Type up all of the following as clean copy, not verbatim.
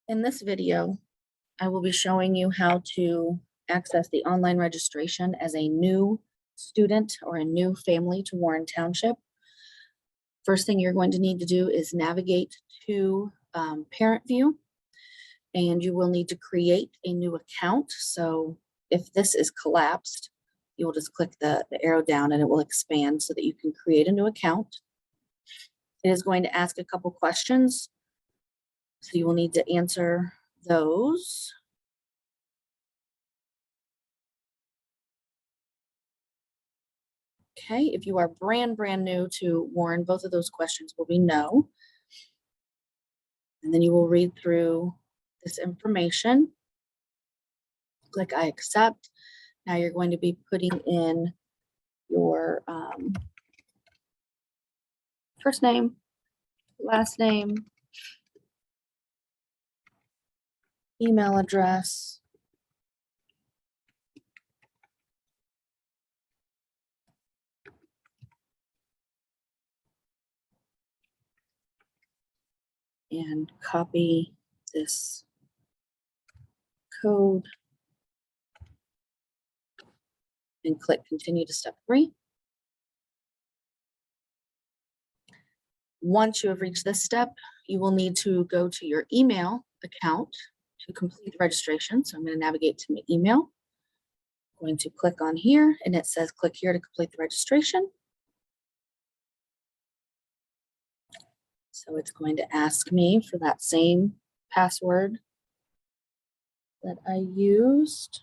In this video, I will be showing you how to access the online registration as a new student or a new family to Warren Township. First thing you're going to need to do is navigate to Parent View, and you will need to create a new account. So if this is collapsed, you will just click the arrow down and it will expand so that you can create a new account. It is going to ask a couple questions, so you will need to answer those. Okay, if you are brand new to Warren, both of those questions will be no. And then you will read through this information. Click I accept. Now you're going to be putting in your first name, last name, email address, and copy this code and click continue to step 3. Once you have reached this step, you will need to go to your email account to complete the registration. So I'm going to navigate to my email. I'm going to click on here and it says click here to complete the registration. So it's going to ask me for that same password that I used.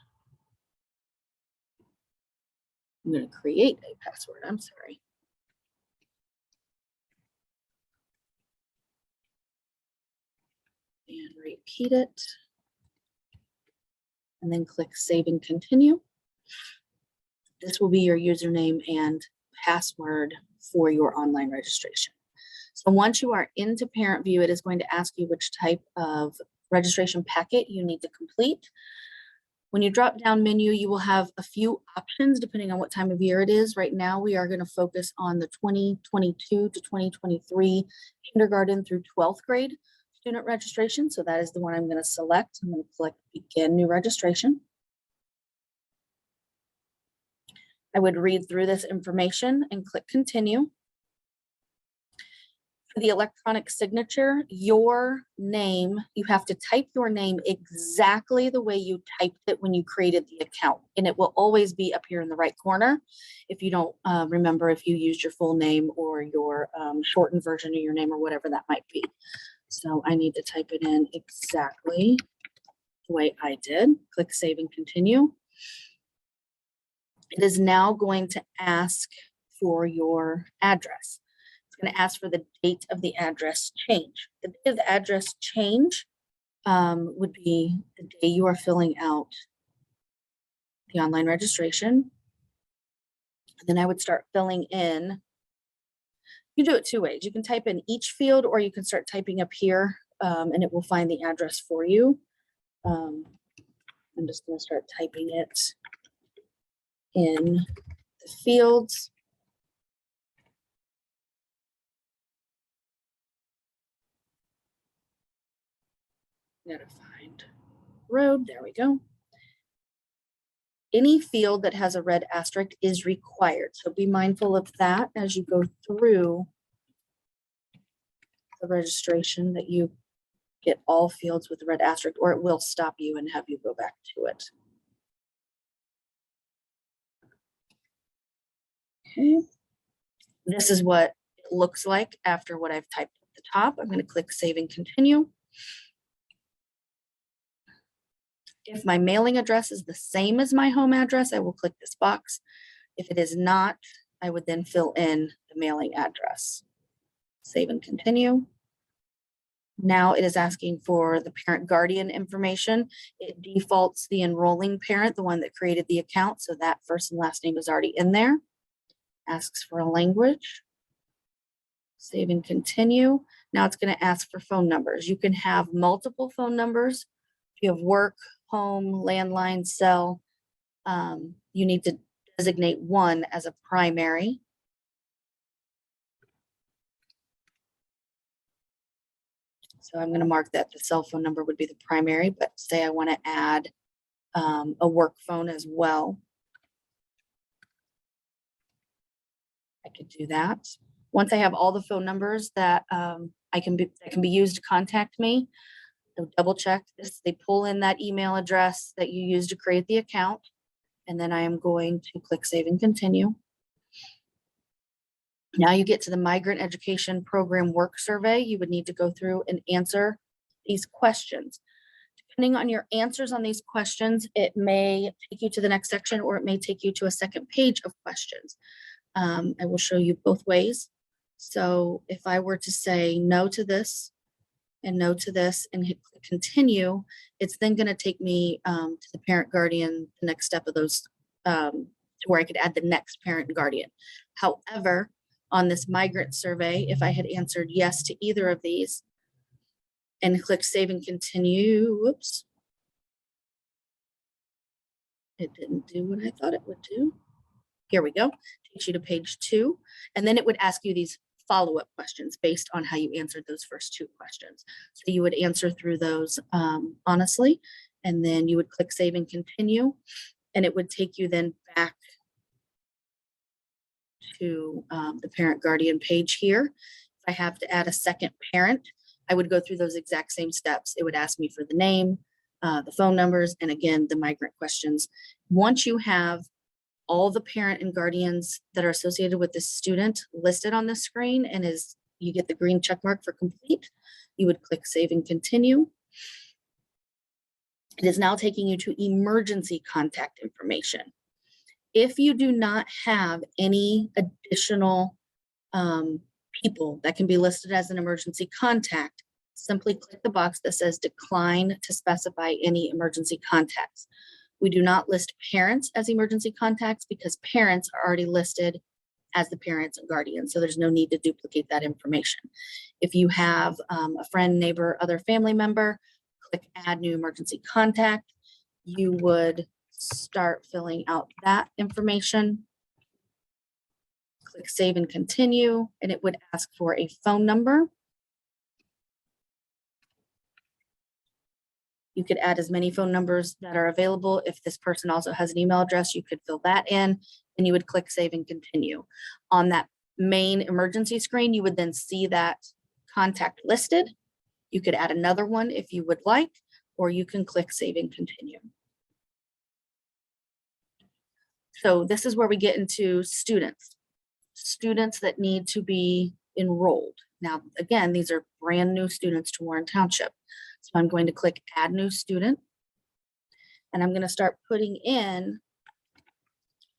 I'm going to create a password. I'm sorry. And repeat it. And then click save and continue. This will be your username and password for your online registration. So once you are into Parent View, it is going to ask you which type of registration packet you need to complete. When you drop down menu, you will have a few options depending on what time of year it is. Right now, we are going to focus on the 2022 to 2023 kindergarten through 12th grade student registration. So that is the one I'm going to select. I'm going to click begin new registration. I would read through this information and click continue. For the electronic signature, your name, you have to type your name exactly the way you typed it when you created the account. And it will always be up here in the right corner. If you don't remember if you used your full name or your shortened version of your name or whatever that might be. So I need to type it in exactly the way I did. Click save and continue. It is now going to ask for your address. It's going to ask for the date of the address change. The date of the address change would be the day you are filling out the online registration. And then I would start filling in. You do it two ways. You can type in each field or you can start typing up here and it will find the address for you. I'm just going to start typing it in the fields. Gotta find road. There we go. Any field that has a red asterisk is required. So be mindful of that as you go through the registration, that you get all fields with the red asterisk, or it will stop you and have you go back to it. Okay. This is what it looks like after what I've typed at the top. I'm going to click save and continue. If my mailing address is the same as my home address, I will click this box. If it is not, I would then fill in the mailing address. Save and continue. Now it is asking for the parent guardian information. It defaults the enrolling parent, the one that created the account, so that first and last name is already in there. Asks for a language. Save and continue. Now it's going to ask for phone numbers. You can have multiple phone numbers. If you have work, home, landline, cell, you need to designate one as a primary. So I'm going to mark that the cell phone number would be the primary, but say I want to add a work phone as well. I could do that. Once I have all the phone numbers that that can be used to contact me, I'll double check this. They pull in that email address that you used to create the account, and then I am going to click Save and Continue. Now you get to the Migrant Education Program Work Survey. You would need to go through and answer these questions. Depending on your answers on these questions, it may take you to the next section, or it may take you to a second page of questions. I will show you both ways. So if I were to say no to this and no to this and hit continue, it's then going to take me to the parent guardian, the next step of those, to where I could add the next parent and guardian. However, on this migrant survey, if I had answered yes to either of these and click save and continue, whoops, it didn't do what I thought it would do. Here we go. Takes you to page 2, and then it would ask you these follow-up questions based on how you answered those first 2 questions. So you would answer through those honestly, and then you would click save and continue, and it would take you then back to the parent guardian page here. If I have to add a second parent, I would go through those exact same steps. It would ask me for the name, the phone numbers, and again, the migrant questions. Once you have all the parent and guardians that are associated with this student listed on the screen, and you get the green check mark for complete, you would click save and continue. It is now taking you to emergency contact information. If you do not have any additional people that can be listed as an emergency contact, simply click the box that says decline to specify any emergency contacts. We do not list parents as emergency contacts because parents are already listed as the parents and guardians, so there's no need to duplicate that information. If you have a friend, neighbor, other family member, click add new emergency contact. You would start filling out that information. Click save and continue, and it would ask for a phone number. You could add as many phone numbers that are available. If this person also has an email address, you could fill that in, and you would click save and continue. On that main emergency screen, you would then see that contact listed. You could add another one if you would like, or you can click save and continue. So this is where we get into students that need to be enrolled. Now, again, these are brand new students to Warren Township. So I'm going to click add new student, and I'm going to start putting in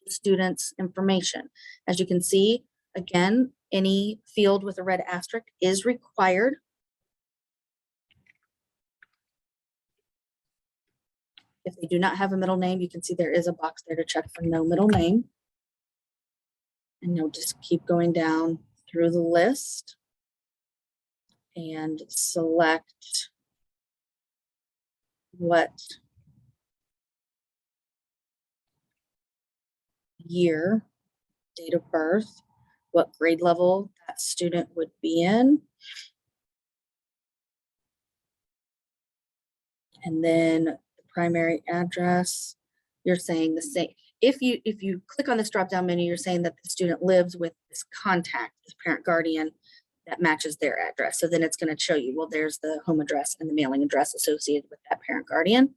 the student's information. As you can see, again, any field with a red asterisk is required. If they do not have a middle name, you can see there is a box there to check for no middle name. And you'll just keep going down through the list and select what year, date of birth, what grade level that student would be in. And then the primary address, you're saying the same. If you click on this drop-down menu, you're saying that the student lives with this contact, this parent guardian that matches their address. So then it's going to show you, well, there's the home address and the mailing address associated with that parent guardian.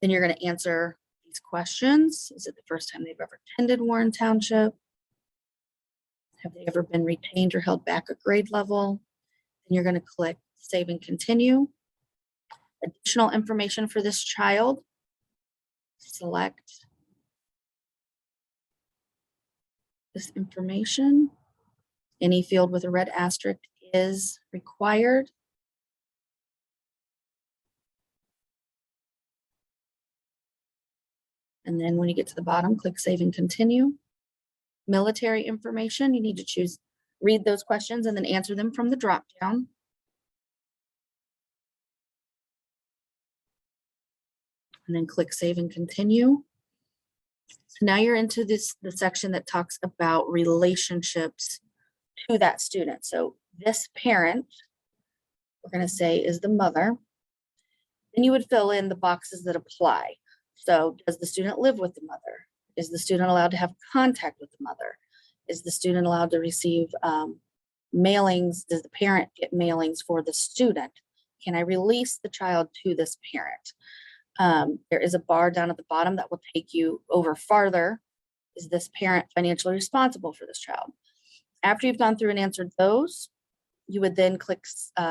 Then you're going to answer these questions. Is it the first time they've ever attended Warren Township? Have they ever been retained or held back a grade level? Then you're going to click save and continue. Additional information for this child. Select this information. Any field with a red asterisk is required. And then when you get to the bottom, click save and continue. Military information, you need to choose, read those questions and then answer them from the drop down. And then click save and continue. So now you're into the section that talks about relationships to that student. So this parent, we're going to say is the mother. Then you would fill in the boxes that apply. So does the student live with the mother? Is the student allowed to have contact with the mother? Is the student allowed to receive mailings? Does the parent get mailings for the student? Can I release the child to this parent? There is a bar down at the bottom that will take you over farther. Is this parent financially responsible for this child? After you've gone through and answered those, you would then click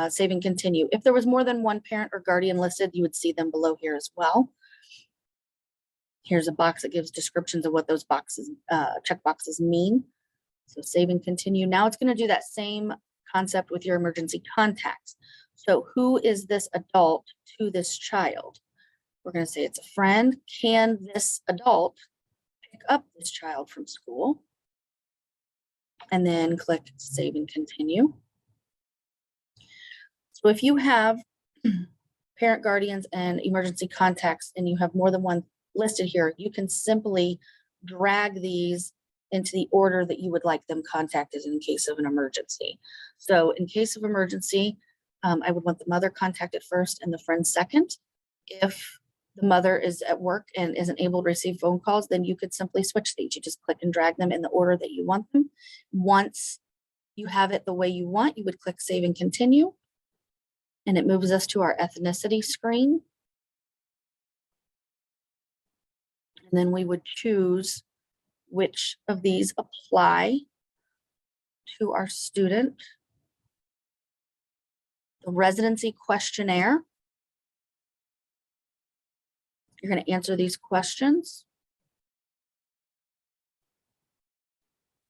Save and Continue. If there was more than one parent or guardian listed, you would see them below here as well. Here's a box that gives descriptions of what those boxes, check boxes mean. So Save and Continue. Now it's going to do that same concept with your emergency contacts. So who is this adult to this child? We're going to say it's a friend. Can this adult pick up this child from school? And then click Save and Continue. So if you have parent, guardians, and emergency contacts, and you have more than one listed here, you can simply drag these into the order that you would like them contacted in case of an emergency. So in case of emergency, I would want the mother contacted first and the friend second. If the mother is at work and isn't able to receive phone calls, then you could simply switch these. You just click and drag them in the order that you want them. Once you have it the way you want, you would click Save and Continue. And it moves us to our ethnicity screen. And then we would choose which of these apply to our student. The residency questionnaire. You're going to answer these questions.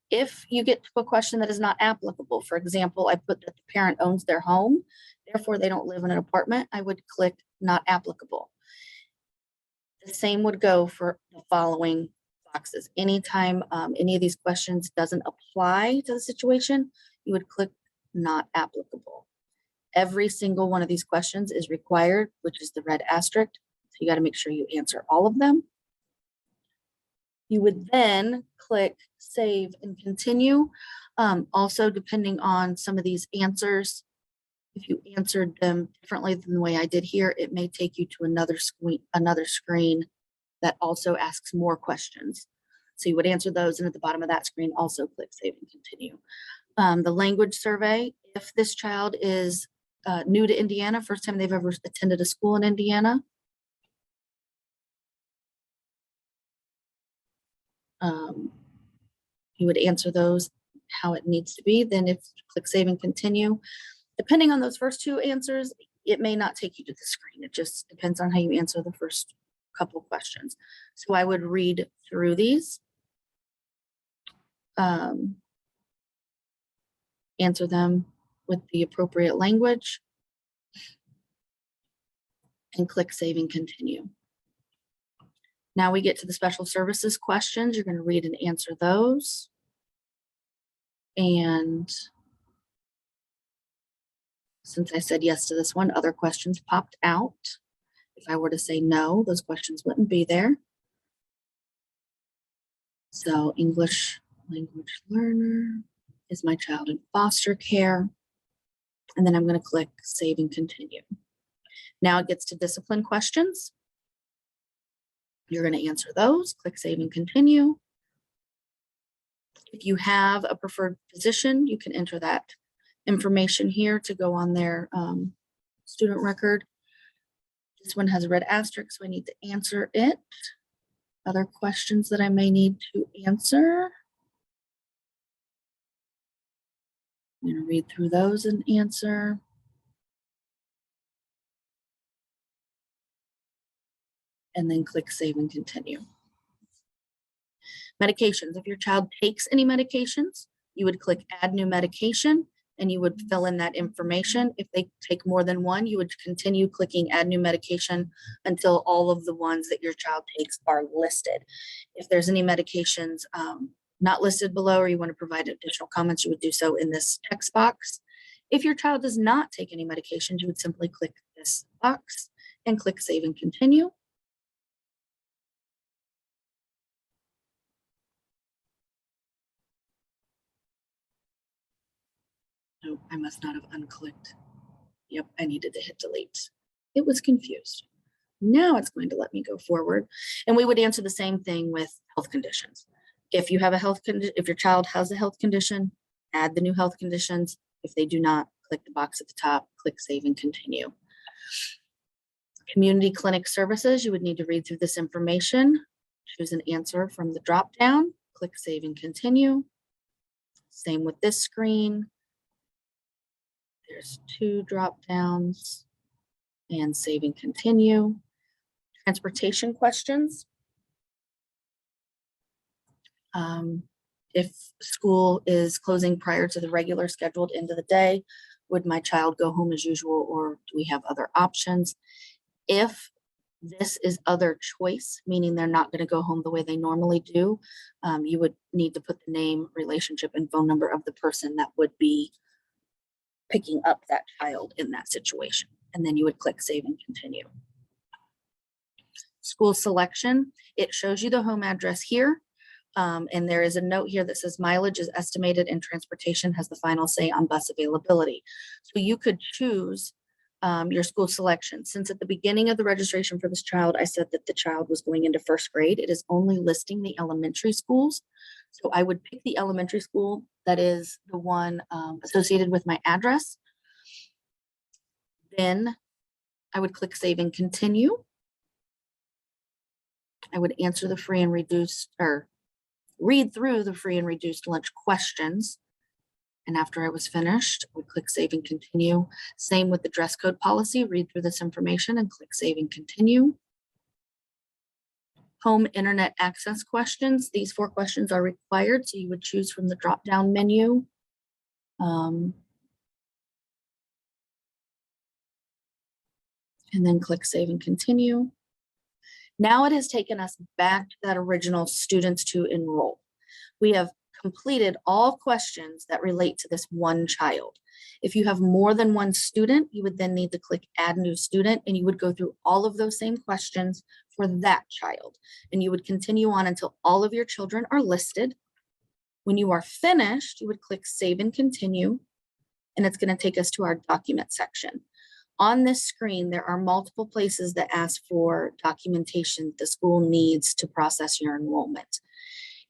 If you get to a question that is not applicable, for example, I put that the parent owns their home, therefore they don't live in an apartment, I would click not applicable. The same would go for the following boxes. Anytime any of these questions doesn't apply to the situation, you would click not applicable. Every single one of these questions is required, which is the red asterisk. So you got to make sure you answer all of them. You would then click Save and Continue. Also, depending on some of these answers, if you answered them differently than the way I did here, it may take you to another screen that also asks more questions. So you would answer those, and at the bottom of that screen, also click Save and Continue. The language survey, if this child is new to Indiana, first time they've ever attended a school in Indiana, you would answer those how it needs to be. Then if you click Save and Continue, depending on those first two answers, it may not take you to the screen. It just depends on how you answer the first couple questions. So I would read through these, answer them with the appropriate language, and click Save and Continue. Now we get to the special services questions. You're going to read and answer those. And since I said yes to this one, other questions popped out. If I were to say no, those questions wouldn't be there. So English language learner, is my child in foster care? And then I'm going to click Save and Continue. Now it gets to discipline questions. You're going to answer those, click Save and Continue. If you have a preferred position, you can enter that information here to go on their student record. This one has a red asterisk, so I need to answer it. Other questions that I may need to answer. I'm going to read through those and answer. And then click Save and Continue. Medications. If your child takes any medications, you would click Add New Medication, and you would fill in that information. If they take more than one, you would continue clicking Add New Medication until all of the ones that your child takes are listed. If there's any medications not listed below, or you want to provide additional comments, you would do so in this text box. If your child does not take any medications, you would simply click this box and click Save and Continue. No, I must not have unclicked Yep, I needed to hit delete. It was confused. Now it's going to let me go forward. And we would answer the same thing with health conditions. If you have a health condition, if your child has a health condition, add the new health conditions. If they do not, click the box at the top, click save and continue. Community clinic services, you would need to read through this information, choose an answer from the drop down, click save and continue. Same with this screen. There's 2 drop downs and save and continue. Transportation questions. If school is closing prior to the regular scheduled end of the day, would my child go home as usual, or do we have other options? If this is other choice, meaning they're not going to go home the way they normally do, you would need to put the name, relationship, and phone number of the person that would be picking up that child in that situation. And then you would click save and continue. School selection, it shows you the home address here. And there is a note here that says mileage is estimated and transportation has the final say on bus availability. So you could choose your school selection. Since at the beginning of the registration for this child, I said that the child was going into 1st grade, it is only listing the elementary schools. So I would pick the elementary school that is the one associated with my address. Then I would click save and continue. I would answer the free and reduced, or read through the free and reduced lunch questions. And after I was finished, I would click save and continue. Same with the dress code policy, read through this information and click save and continue. Home internet access questions. These 4 questions are required, so you would choose from the drop-down menu. And then click save and continue. Now it has taken us back to that original students to enroll. We have completed all questions that relate to this one child. If you have more than one student, you would then need to click add new student, and you would go through all of those same questions for that child. And you would continue on until all of your children are listed. When you are finished, you would click save and continue, and it's going to take us to our document section. On this screen, there are multiple places that ask for documentation the school needs to process your enrollment.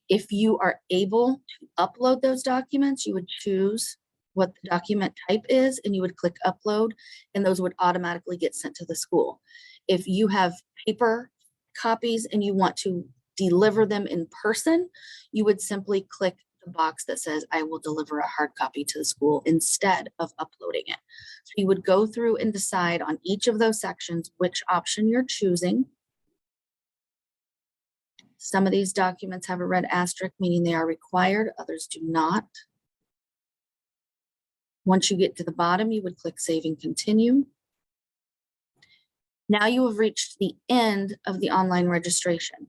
If you are able to upload those documents, you would choose what the document type is, and you would click upload, and those would automatically get sent to the school. If you have paper copies and you want to deliver them in person, you would simply click the box that says, I will deliver a hard copy to the school instead of uploading it. So you would go through and decide on each of those sections which option you're choosing. Some of these documents have a red asterisk, meaning they are required, others do not. Once you get to the bottom, you would click save and continue. Now you have reached the end of the online registration.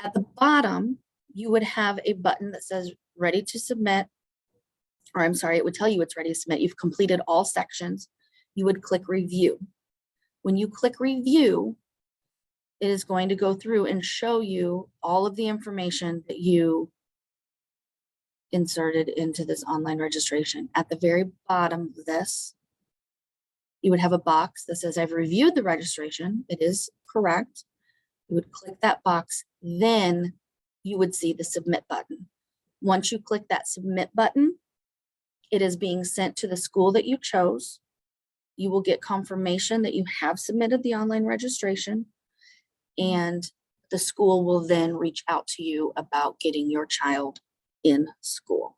At the bottom, you would have a button that says ready to submit, or I'm sorry, it would tell you it's ready to submit. You've completed all sections. You would click review. When you click review, it is going to go through and show you all of the information that you inserted into this online registration. At the very bottom of this, you would have a box that says, I've reviewed the registration. It is correct. You would click that box, then you would see the submit button. Once you click that submit button, it is being sent to the school that you chose. You will get confirmation that you have submitted the online registration, and the school will then reach out to you about getting your child in school.